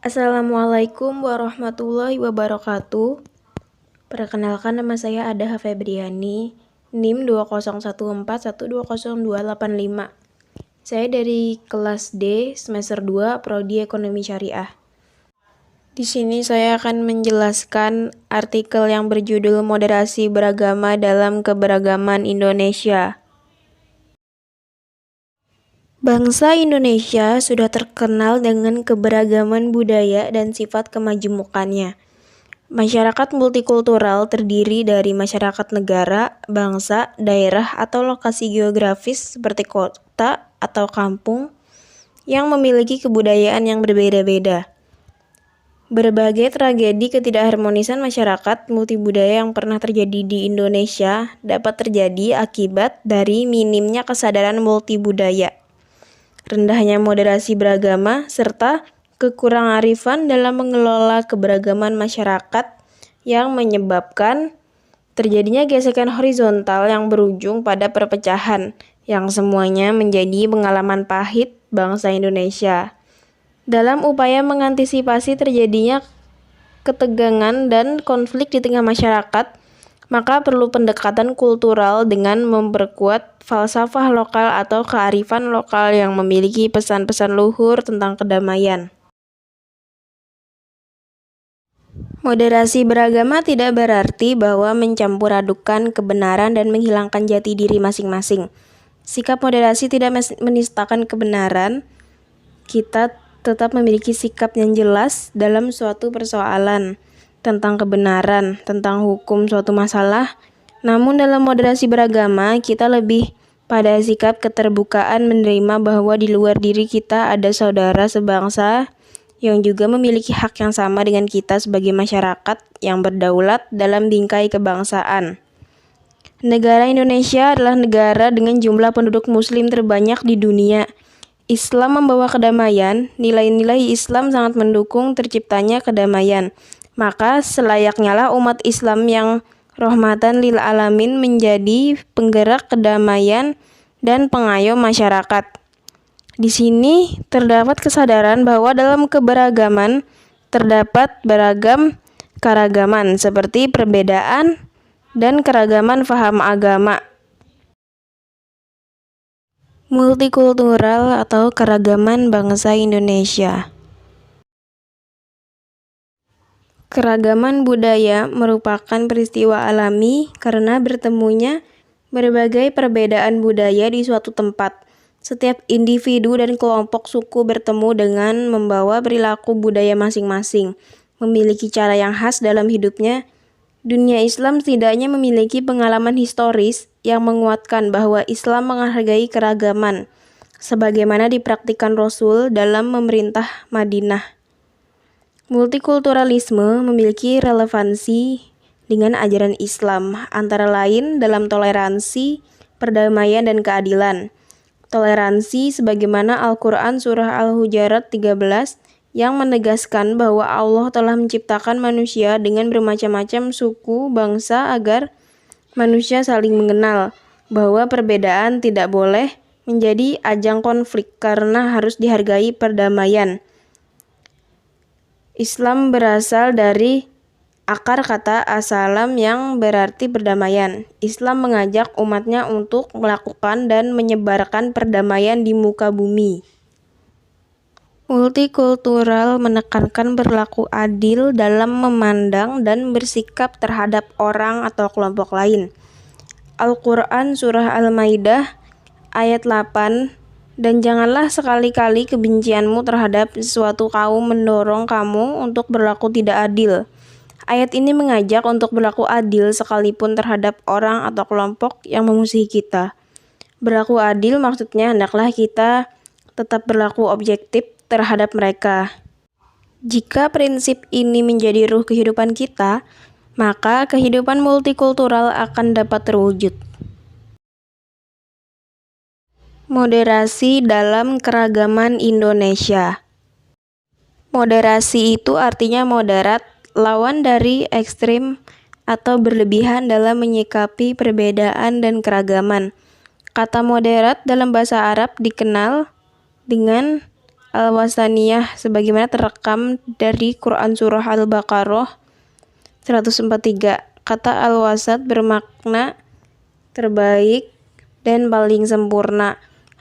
Assalamualaikum warahmatullahi wabarakatuh. Perkenalkan, nama saya Ada Febriani, NIM 2014120285. Saya dari kelas D semester 2 Prodi Ekonomi Syariah. Di sini saya akan menjelaskan artikel yang berjudul Moderasi Beragama dalam Keberagaman Indonesia. Bangsa Indonesia sudah terkenal dengan keberagaman budaya dan sifat kemajemukannya. Masyarakat multikultural terdiri dari masyarakat negara, bangsa, daerah, atau lokasi geografis seperti kota atau kampung yang memiliki kebudayaan yang berbeda-beda. Berbagai tragedi ketidakharmonisan masyarakat multibudaya yang pernah terjadi di Indonesia dapat terjadi akibat dari minimnya kesadaran multibudaya, rendahnya moderasi beragama, serta kekurangan arifan dalam mengelola keberagaman masyarakat yang menyebabkan terjadinya gesekan horizontal yang berujung pada perpecahan, yang semuanya menjadi pengalaman pahit bangsa Indonesia. Dalam upaya mengantisipasi terjadinya ketegangan dan konflik di tengah masyarakat, maka perlu pendekatan kultural dengan memperkuat falsafah lokal atau kearifan lokal yang memiliki pesan-pesan luhur tentang kedamaian. Moderasi beragama tidak berarti bahwa mencampur adukan kebenaran dan menghilangkan jati diri masing-masing. Sikap moderasi tidak menistakan kebenaran. Kita tetap memiliki sikap yang jelas dalam suatu persoalan tentang kebenaran, tentang hukum suatu masalah. Namun dalam moderasi beragama, kita lebih pada sikap keterbukaan menerima bahwa di luar diri kita ada saudara sebangsa yang juga memiliki hak yang sama dengan kita sebagai masyarakat yang berdaulat dalam bingkai kebangsaan. Negara Indonesia adalah negara dengan jumlah penduduk muslim terbanyak di dunia. Islam membawa kedamaian, nilai-nilai Islam sangat mendukung terciptanya kedamaian. Maka selayaknya lah umat Islam yang rahmatan lil alamin menjadi penggerak kedamaian dan pengayom masyarakat. Di sini terdapat kesadaran bahwa dalam keberagaman terdapat beragam keragaman seperti perbedaan dan keragaman faham agama. Multikultural atau keragaman bangsa Indonesia. Keragaman budaya merupakan peristiwa alami karena bertemunya berbagai perbedaan budaya di suatu tempat. Setiap individu dan kelompok suku bertemu dengan membawa perilaku budaya masing-masing, memiliki cara yang khas dalam hidupnya. Dunia Islam setidaknya memiliki pengalaman historis yang menguatkan bahwa Islam menghargai keragaman, sebagaimana dipraktikkan Rasul dalam memerintah Madinah. Multikulturalisme memiliki relevansi dengan ajaran Islam, antara lain dalam toleransi, perdamaian, dan keadilan. Toleransi sebagaimana Al-Quran Surah Al-Hujurat 13 yang menegaskan bahwa Allah telah menciptakan manusia dengan bermacam-macam suku, bangsa agar manusia saling mengenal, bahwa perbedaan tidak boleh menjadi ajang konflik karena harus dihargai perdamaian. Islam berasal dari akar kata asalam yang berarti perdamaian. Islam mengajak umatnya untuk melakukan dan menyebarkan perdamaian di muka bumi. Multikultural menekankan berlaku adil dalam memandang dan bersikap terhadap orang atau kelompok lain. Al-Quran Surah Al-Maidah ayat 8, dan janganlah sekali-kali kebencianmu terhadap suatu kaum mendorong kamu untuk berlaku tidak adil. Ayat ini mengajak untuk berlaku adil sekalipun terhadap orang atau kelompok yang memusuhi kita. Berlaku adil maksudnya hendaklah kita tetap berlaku objektif terhadap mereka. Jika prinsip ini menjadi ruh kehidupan kita, maka kehidupan multikultural akan dapat terwujud. Moderasi dalam keragaman Indonesia. Moderasi itu artinya moderat, lawan dari ekstrim atau berlebihan dalam menyikapi perbedaan dan keragaman. Kata moderat dalam bahasa Arab dikenal dengan Al-Wasaniyah sebagaimana terekam dari Quran Surah Al-Baqarah 143. Kata al-wasat bermakna terbaik dan paling sempurna.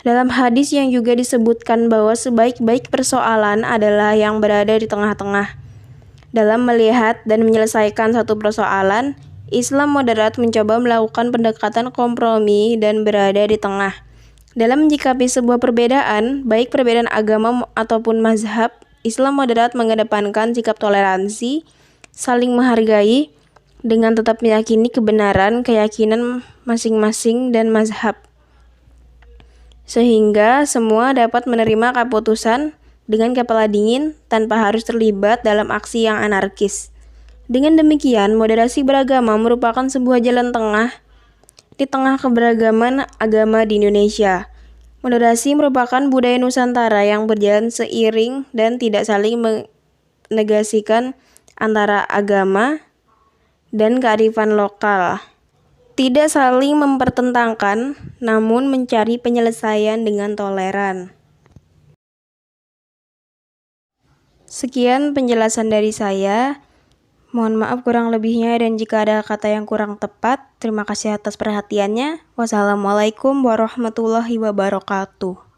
Dalam hadis yang juga disebutkan bahwa sebaik-baik persoalan adalah yang berada di tengah-tengah. Dalam melihat dan menyelesaikan satu persoalan, Islam moderat mencoba melakukan pendekatan kompromi dan berada di tengah. Dalam menyikapi sebuah perbedaan, baik perbedaan agama ataupun mazhab, Islam moderat mengedepankan sikap toleransi, saling menghargai, dengan tetap meyakini kebenaran keyakinan masing-masing dan mazhab, sehingga semua dapat menerima keputusan dengan kepala dingin tanpa harus terlibat dalam aksi yang anarkis. Dengan demikian, moderasi beragama merupakan sebuah jalan tengah di tengah keberagaman agama di Indonesia. Moderasi merupakan budaya Nusantara yang berjalan seiring dan tidak saling menegasikan antara agama dan kearifan lokal. Tidak saling mempertentangkan, namun mencari penyelesaian dengan toleran. Sekian penjelasan dari saya. Mohon maaf kurang lebihnya dan jika ada kata yang kurang tepat. Terima kasih atas perhatiannya. Wassalamualaikum warahmatullahi wabarakatuh.